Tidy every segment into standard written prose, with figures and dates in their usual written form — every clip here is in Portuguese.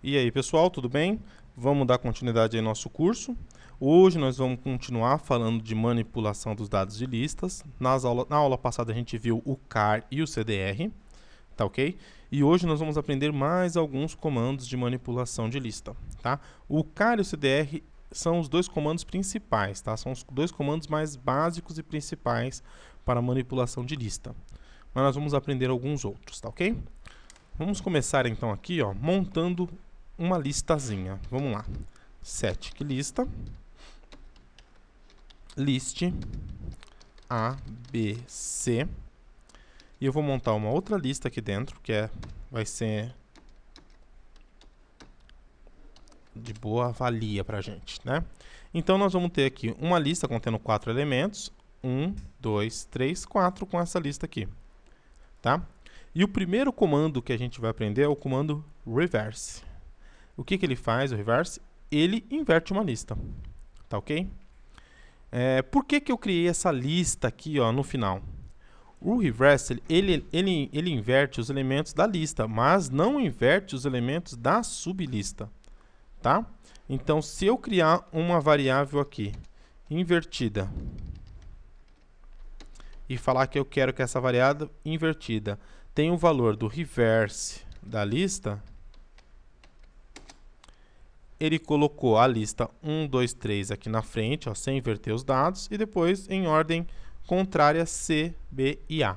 E aí, pessoal, tudo bem? Vamos dar continuidade ao nosso curso. Hoje nós vamos continuar falando de manipulação dos dados de listas. Na aula passada a gente viu o CAR e o CDR, tá ok? E hoje nós vamos aprender mais alguns comandos de manipulação de lista, tá? O CAR e o CDR são os dois comandos principais, tá? São os dois comandos mais básicos e principais para a manipulação de lista. Mas nós vamos aprender alguns outros, tá ok? Vamos começar então aqui, ó, montando uma listazinha. Vamos lá. Static lista, list A, B, C. E eu vou montar uma outra lista aqui dentro, que vai ser de boa valia pra gente, né? Então nós vamos ter aqui uma lista contendo 4 elementos. 1, 2, 3, 4 com essa lista aqui, tá? E o primeiro comando que a gente vai aprender é o comando reverse. O que ele faz, o reverse? Ele inverte uma lista, tá ok? Por que eu criei essa lista aqui, ó, no final? O reverse, ele inverte os elementos da lista, mas não inverte os elementos da sublista, tá? Então, se eu criar uma variável aqui, invertida, e falar que eu quero que essa variável invertida tenha o valor do reverse da lista, ele colocou a lista 1, 2, 3 aqui na frente, ó, sem inverter os dados, e depois em ordem contrária C, B e A.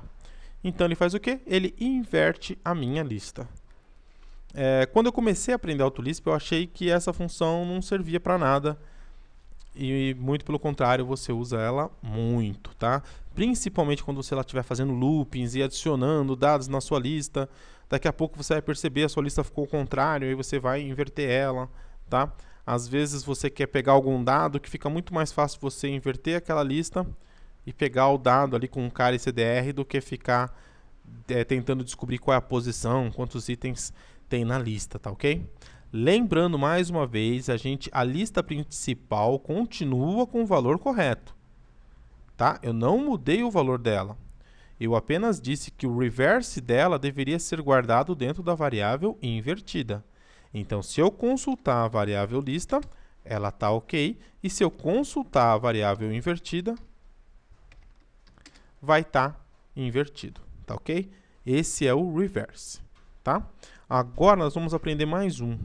Então ele faz o quê? Ele inverte a minha lista. Quando eu comecei a aprender AutoLisp, eu achei que essa função não servia para nada, e muito pelo contrário, você usa ela muito, tá? Principalmente quando você estiver fazendo loopings e adicionando dados na sua lista. Daqui a pouco você vai perceber, a sua lista ficou ao contrário, e você vai inverter ela, tá? Às vezes você quer pegar algum dado que fica muito mais fácil você inverter aquela lista e pegar o dado ali com CAR e CDR do que ficar tentando descobrir qual é a posição, quantos itens tem na lista, tá ok? Lembrando mais uma vez, a lista principal continua com o valor correto, tá? Eu não mudei o valor dela. Eu apenas disse que o reverse dela deveria ser guardado dentro da variável invertida. Então, se eu consultar a variável lista, ela está ok. E se eu consultar a variável invertida, vai estar invertido, tá ok? Esse é o reverse, tá? Agora nós vamos aprender mais um.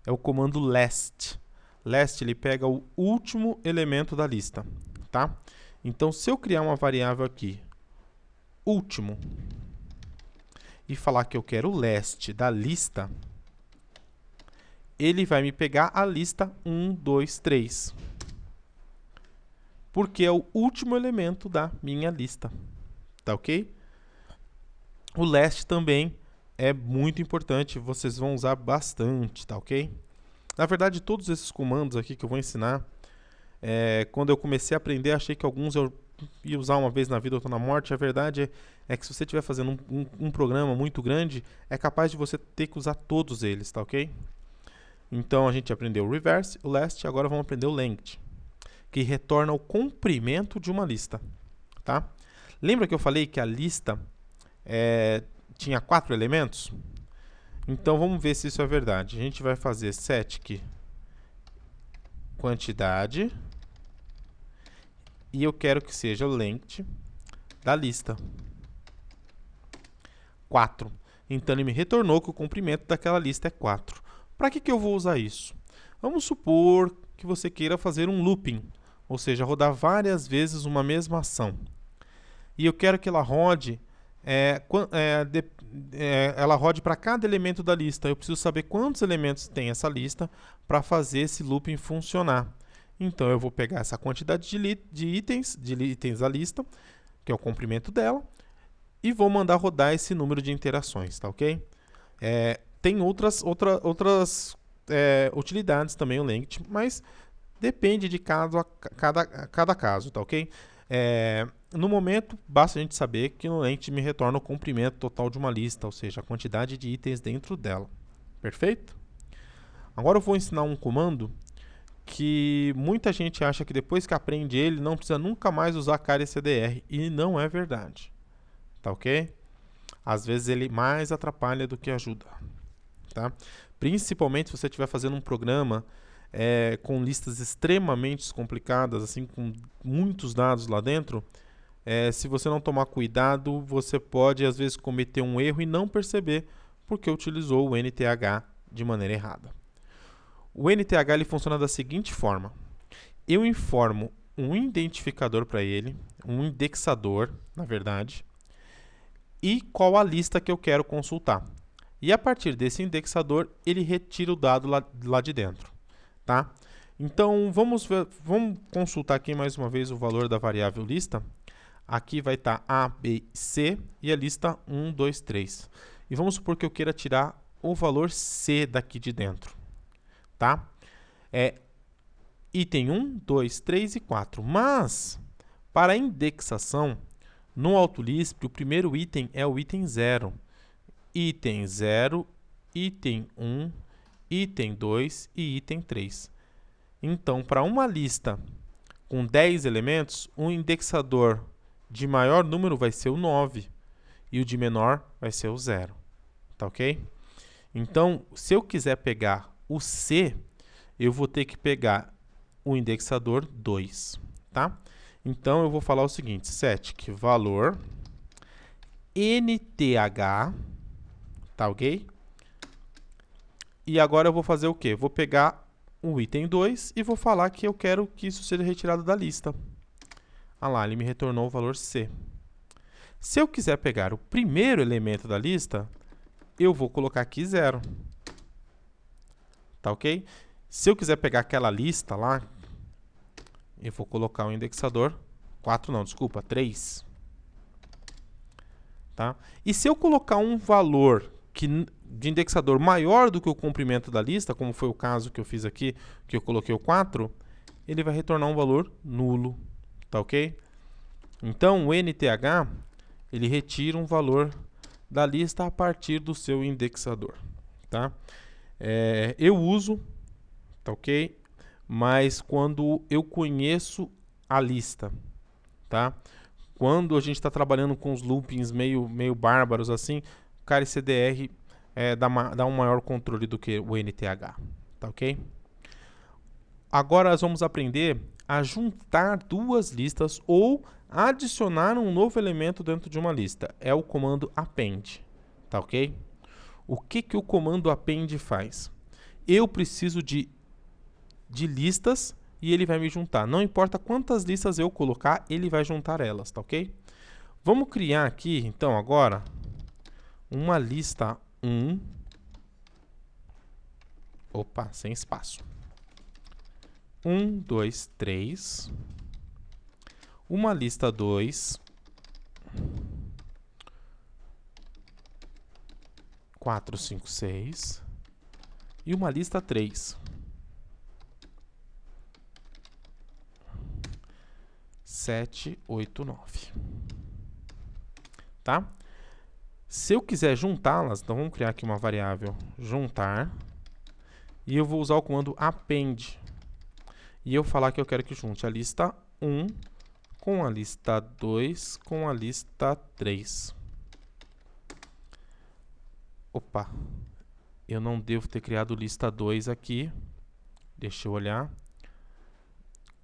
É o comando last. Last, ele pega o último elemento da lista, tá? Então, se eu criar uma variável aqui, último, e falar que eu quero o last da lista, ele vai me pegar a lista 1, 2, 3. Porque é o último elemento da minha lista, tá ok? O last também é muito importante, vocês vão usar bastante, tá ok? Na verdade, todos esses comandos aqui que eu vou ensinar, quando eu comecei a aprender, achei que alguns eu ia usar uma vez na vida, outra na morte. A verdade é que se você estiver fazendo um programa muito grande, é capaz de você ter que usar todos eles, tá ok? Então, a gente aprendeu o reverse, o last, agora vamos aprender o length, que retorna o comprimento de uma lista, tá? Lembra que eu falei que a lista tinha 4 elementos? Então, vamos ver se isso é verdade. A gente vai fazer static quantidade e eu quero que seja o length da lista 4. Então, ele me retornou que o comprimento daquela lista é 4. Para que eu vou usar isso? Vamos supor que você queira fazer um looping, ou seja, rodar várias vezes uma mesma ação. E eu quero que ela rode para cada elemento da lista. Eu preciso saber quantos elementos tem essa lista para fazer esse looping funcionar. Então, eu vou pegar essa quantidade de itens da lista, que é o comprimento dela, e vou mandar rodar esse número de iterações, tá ok? Tem outras utilidades também, o length, mas depende de cada caso, tá ok? No momento, basta a gente saber que o length me retorna o comprimento total de uma lista, ou seja, a quantidade de itens dentro dela. Perfeito? Agora eu vou ensinar um comando que muita gente acha que depois que aprende ele, não precisa nunca mais usar CAR e CDR, e não é verdade. Tá ok? Às vezes ele mais atrapalha do que ajuda. tá? Principalmente se você estiver fazendo um programa com listas extremamente complicadas, assim, com muitos dados lá dentro, se você não tomar cuidado, você pode às vezes cometer um erro e não perceber porque utilizou o NTH de maneira errada. O NTH ele funciona da seguinte forma: eu informo um identificador para ele, um indexador, na verdade, e qual a lista que eu quero consultar. E a partir desse indexador, ele retira o dado lá de dentro, tá? Então, vamos consultar aqui mais uma vez o valor da variável lista. Aqui vai estar A, B, C e a lista 1, 2, 3. E vamos supor que eu queira tirar o valor C daqui de dentro, tá? Item 1, 2, 3 e 4. Mas, para a indexação, no AutoLisp, o primeiro item é o item 0. Item 0, item 1, item 2 e item 3. Então, para uma lista com 10 elementos, o indexador de maior número vai ser o 9 e o de menor vai ser o 0. Tá ok? Então, se eu quiser pegar o C, eu vou ter que pegar o indexador 2, tá? Então, eu vou falar o seguinte: set valor NTH, tá ok? E agora eu vou fazer o quê? Vou pegar o item 2 e vou falar que eu quero que isso seja retirado da lista. Ah lá, ele me retornou o valor C. Se eu quiser pegar o primeiro elemento da lista, eu vou colocar aqui 0. Tá ok? Se eu quiser pegar aquela lista lá, eu vou colocar o indexador 4, não, desculpa, 3. Tá? E se eu colocar um valor de indexador maior do que o comprimento da lista, como foi o caso que eu fiz aqui, que eu coloquei o 4, ele vai retornar um valor nulo. Tá ok? Então, o NTH, ele retira um valor da lista a partir do seu indexador. Tá? Eu uso, tá ok? Mas quando eu conheço a lista, tá? Quando a gente está trabalhando com os loopings meio bárbaros assim, o KCDR dá um maior controle do que o NTH, tá ok? Agora nós vamos aprender a juntar duas listas ou adicionar um novo elemento dentro de uma lista. É o comando append, tá ok? O que o comando append faz? Eu preciso de listas e ele vai me juntar. Não importa quantas listas eu colocar, ele vai juntar elas, tá ok? Vamos criar aqui, então, agora, uma lista 1. Opa, sem espaço. 1, 2, 3. Uma lista 2. 4, 5, 6. E uma lista 3. 7, 8, 9. Tá? Se eu quiser juntá-las, então vamos criar aqui uma variável juntar. E eu vou usar o comando append. E eu falar que eu quero que junte a lista 1 com a lista 2 com a lista 3. Opa, eu não devo ter criado lista 2 aqui. Deixa eu olhar.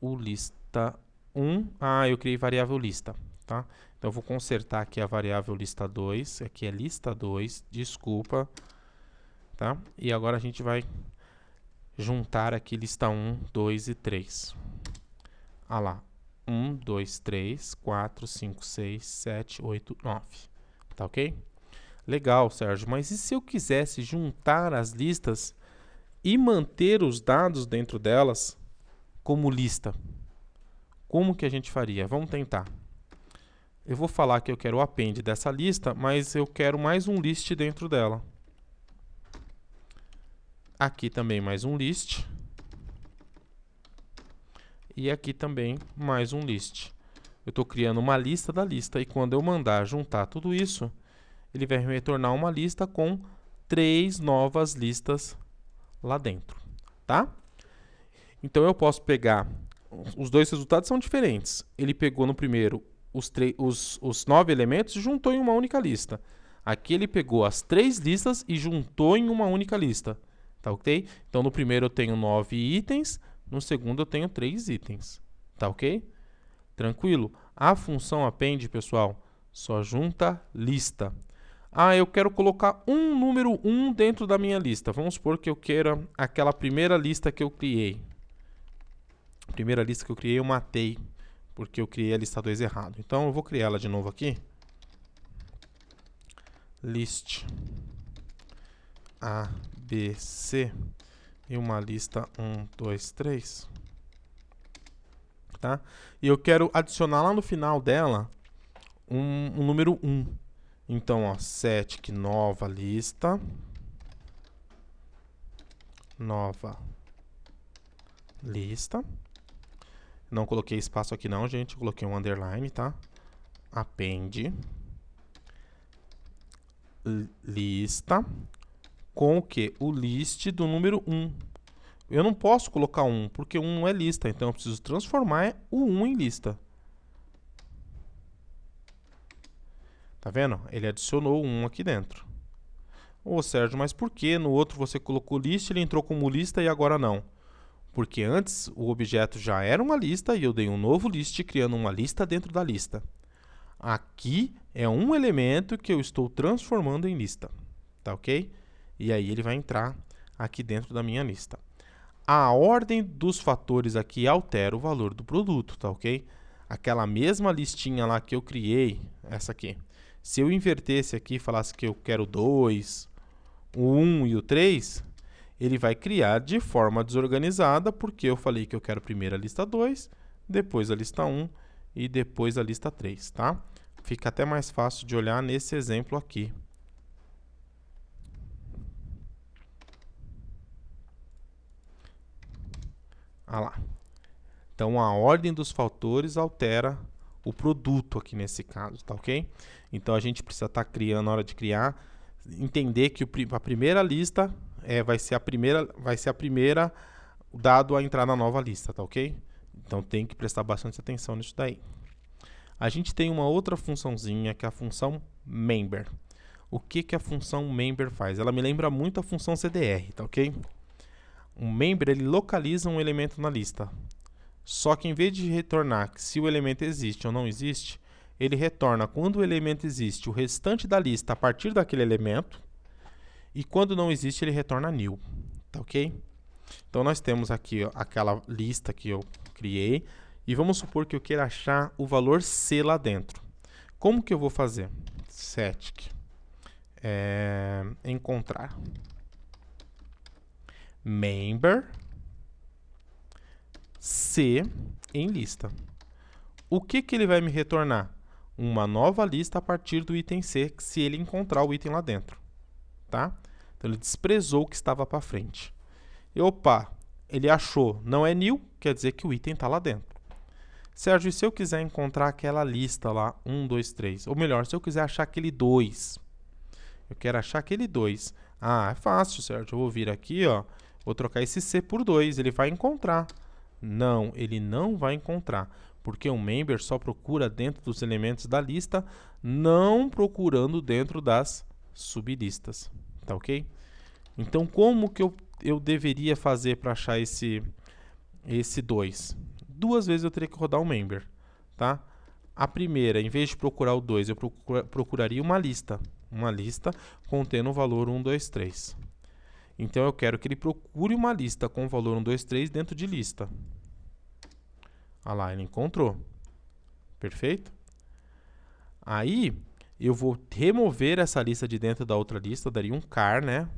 O lista 1, eu criei variável lista, tá? Então eu vou consertar aqui a variável lista 2, aqui é lista 2, desculpa, tá? E agora a gente vai juntar aqui lista 1, 2 e 3. Ah lá, 1, 2, 3, 4, 5, 6, 7, 8, 9. Tá ok? Legal, Sérgio, mas e se eu quisesse juntar as listas e manter os dados dentro delas como lista? Como que a gente faria? Vamos tentar. Eu vou falar que eu quero o append dessa lista, mas eu quero mais um list dentro dela. Aqui também mais um list. E aqui também mais um list. Eu estou criando uma lista da lista e quando eu mandar juntar tudo isso, ele vai me retornar uma lista com 3 novas listas lá dentro, tá? Então eu posso pegar, os dois resultados são diferentes. Ele pegou no primeiro os 9 elementos e juntou em uma única lista. Aqui ele pegou as 3 listas e juntou em uma única lista, tá ok? Então no primeiro eu tenho 9 itens, no segundo eu tenho 3 itens, tá ok? Tranquilo? A função append, pessoal, só junta lista. Ah, eu quero colocar um número 1 dentro da minha lista. Vamos supor que eu queira aquela primeira lista que eu criei. A primeira lista que eu criei eu matei, porque eu criei a lista 2 errado. Então eu vou criar ela de novo aqui. List A, B, C e uma lista 1, 2, 3. Tá? E eu quero adicionar lá no final dela um número 1. Então, ó, set nova lista. Nova lista. Não coloquei espaço aqui não, gente. Eu coloquei um underline, tá? Append. Lista. Com o quê? O list do número 1. Eu não posso colocar 1, porque 1 não é lista. Então, eu preciso transformar o 1 em lista. Tá vendo? Ele adicionou 1 aqui dentro. Ô, Sérgio, mas por que no outro você colocou list, ele entrou como lista e agora não? Porque antes o objeto já era uma lista e eu dei um novo list criando uma lista dentro da lista. Aqui é um elemento que eu estou transformando em lista. Tá ok? E aí ele vai entrar aqui dentro da minha lista. A ordem dos fatores aqui altera o valor do produto, tá ok? Aquela mesma listinha lá que eu criei, essa aqui. Se eu invertesse aqui e falasse que eu quero 2, o 1 e o 3, ele vai criar de forma desorganizada, porque eu falei que eu quero primeiro a lista 2, depois a lista 1 e depois a lista 3, tá? Fica até mais fácil de olhar nesse exemplo aqui. Ah lá. Então, a ordem dos fatores altera o produto aqui nesse caso, tá ok? Então, a gente precisa estar criando, na hora de criar, entender que a primeira lista vai ser a primeira dado a entrar na nova lista, tá ok? Então, tem que prestar bastante atenção nisso daí. A gente tem uma outra funçãozinha, que é a função member. O que a função member faz? Ela me lembra muito a função CDR, tá ok? Um member, ele localiza um elemento na lista. Só que em vez de retornar se o elemento existe ou não existe, ele retorna quando o elemento existe o restante da lista a partir daquele elemento, e quando não existe ele retorna new, tá ok? Então nós temos aqui ó, aquela lista que eu criei, e vamos supor que eu queira achar o valor C lá dentro. Como que eu vou fazer? Set encontrar member C em lista. O que ele vai me retornar? Uma nova lista a partir do item C, se ele encontrar o item lá dentro. Tá? Então, ele desprezou o que estava para frente. E, opa, ele achou, não é new, quer dizer que o item está lá dentro. Sérgio, e se eu quiser encontrar aquela lista lá, 1, 2, 3? Ou melhor, se eu quiser achar aquele 2. Eu quero achar aquele 2. Ah, é fácil, Sérgio. Eu vou vir aqui, ó, vou trocar esse C por 2. Ele vai encontrar. Não, ele não vai encontrar, porque o member só procura dentro dos elementos da lista, não procurando dentro das sublistas, tá ok? Então, como que eu deveria fazer para achar esse 2? 2 vezes eu teria que rodar o member, tá? A primeira, em vez de procurar o 2, eu procuraria uma lista contendo o valor 1, 2, 3. Então, eu quero que ele procure uma lista com o valor 1, 2, 3 dentro de lista. Olha lá, ele encontrou. Perfeito? Aí, eu vou remover essa lista de dentro da outra lista. Eu daria um car, né?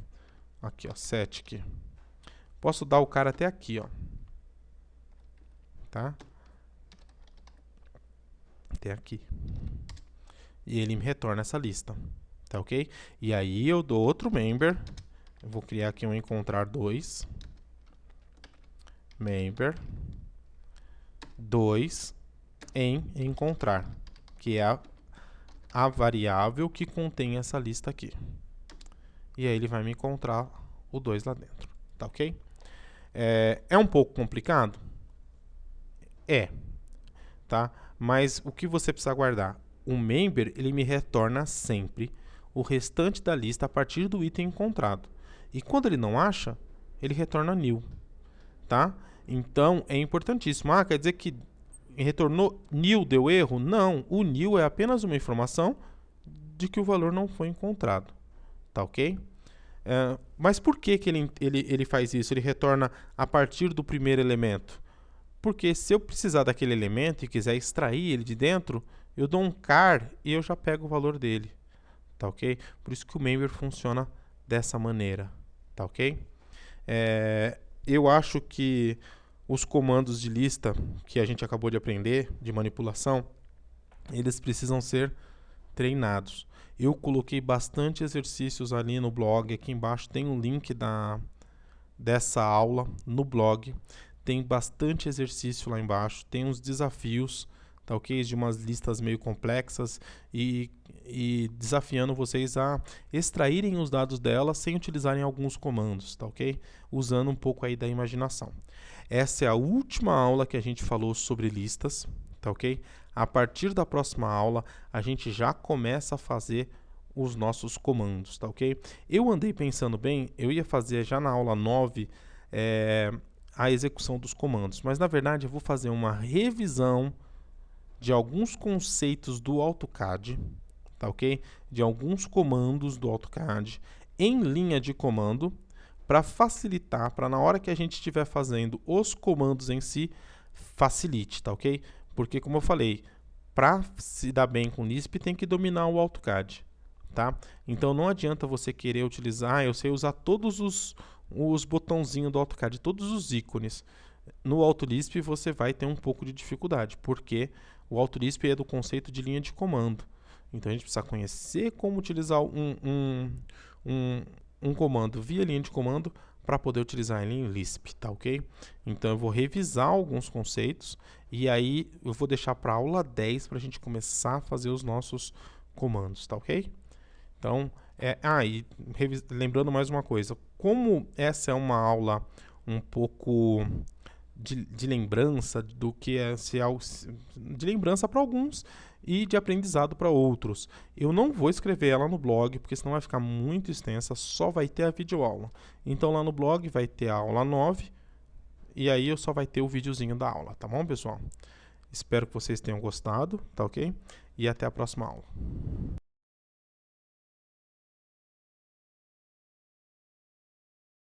Aqui, ó, set aqui. Posso dar o car até aqui, ó. Tá? Até aqui. E ele me retorna essa lista. Tá ok? E aí, eu dou outro member. Eu vou criar aqui um encontrar 2. Member 2 em encontrar, que é a variável que contém essa lista aqui. E aí ele vai me encontrar o 2 lá dentro. Tá ok? É um pouco complicado? Tá? Mas o que você precisa guardar? O member, ele me retorna sempre o restante da lista a partir do item encontrado. E quando ele não acha, ele retorna nil, tá? Então, é importantíssimo. Ah, quer dizer que retornou nil, deu erro? Não, o nil é apenas uma informação de que o valor não foi encontrado, tá ok? Mas por que ele faz isso? Ele retorna a partir do primeiro elemento? Porque se eu precisar daquele elemento e quiser extrair ele de dentro, eu dou um car e eu já pego o valor dele, tá ok? Por isso que o member funciona dessa maneira, tá ok? Eu acho que os comandos de lista que a gente acabou de aprender, de manipulação, eles precisam ser treinados. Eu coloquei bastante exercícios ali no blog, aqui embaixo tem um link dessa aula no blog. Tem bastante exercício lá embaixo, tem uns desafios, tá ok? De umas listas meio complexas e desafiando vocês a extraírem os dados dela sem utilizarem alguns comandos, tá ok? Usando um pouco aí da imaginação. Essa é a última aula que a gente falou sobre listas, tá ok? A partir da próxima aula, a gente já começa a fazer os nossos comandos, tá ok? Eu andei pensando bem, eu ia fazer já na aula 9 a execução dos comandos, mas na verdade eu vou fazer uma revisão de alguns conceitos do AutoCAD, tá ok? De alguns comandos do AutoCAD em linha de comando, para facilitar, para na hora que a gente estiver fazendo os comandos em si, facilite, tá ok? Porque, como eu falei, para se dar bem com Lisp, tem que dominar o AutoCAD, tá? Então, não adianta você querer utilizar, eu sei usar todos os botãozinhos do AutoCAD, todos os ícones. No AutoLisp, você vai ter um pouco de dificuldade, porque o AutoLisp é do conceito de linha de comando. Então, a gente precisa conhecer como utilizar um comando via linha de comando para poder utilizar ele em Lisp, tá ok? Então eu vou revisar alguns conceitos e aí eu vou deixar para a aula 10 para a gente começar a fazer os nossos comandos, tá ok? Então, lembrando mais uma coisa, como essa é uma aula um pouco de lembrança do que é de lembrança para alguns e de aprendizado para outros. Eu não vou escrever ela no blog, porque senão vai ficar muito extensa, só vai ter a videoaula. Então lá no blog vai ter a aula 9 e aí só vai ter o videozinho da aula, tá bom, pessoal? Espero que vocês tenham gostado, tá ok? E até a próxima aula.